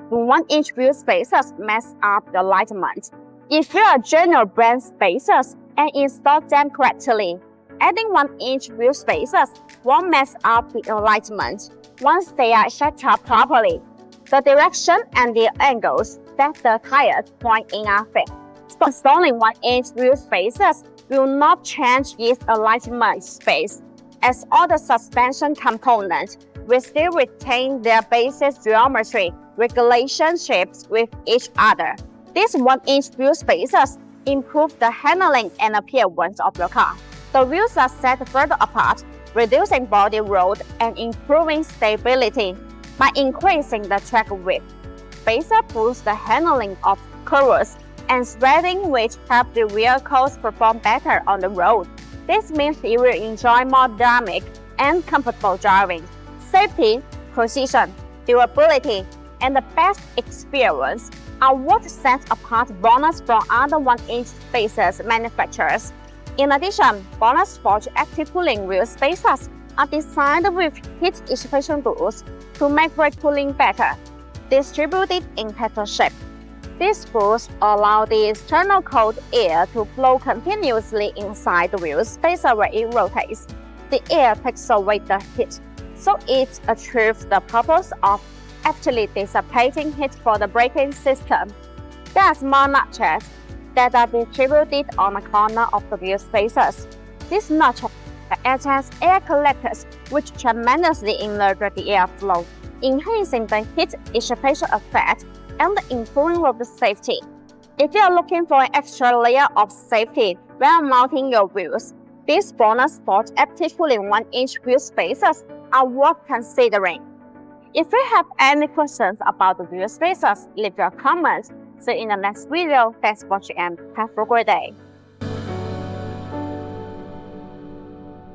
the 1-inch wheel spacers mess up the alignment. If you are general brand spacers and install them correctly, adding 1-inch wheel spacers won't mess up the alignment once they are set up properly. The direction and the angles that the tires point in are fixed. Installing 1-inch wheel spacers will not change its alignment space, as all the suspension components will still retain their basic geometry relationships with each other. These 1-inch wheel spacers improve the handling and appearance of your car. The wheels are set further apart, reducing body roll and improving stability. By increasing the track width, spacer boosts the handling of curves and spreading, which help the vehicles perform better on the road. This means you will enjoy more dynamic and comfortable driving. Safety, precision, durability, and the best experience are what sets apart BONOSS from other 1-inch spacers manufacturers. In addition, BONOSS Sport active cooling wheel spacers are designed with heat dissipation boosts to make brake cooling better, distributed in petal shape. These boosts allow the external cold air to flow continuously inside the wheel spacer where it rotates. The air takes away the heat, so it achieves the purpose of actually dissipating heat for the braking system. There are small notches that are distributed on the corner of the wheel spacers. These notches act as air collectors, which tremendously enlarge the airflow, enhancing the heat dissipation effect and improving road safety. If you are looking for an extra layer of safety when mounting your wheels, these BONOSS Sport active cooling 1-inch wheel spacers are worth considering. If you have any questions about the wheel spacers, leave your comments. See you in the next video. Thanks for watching and have a great day.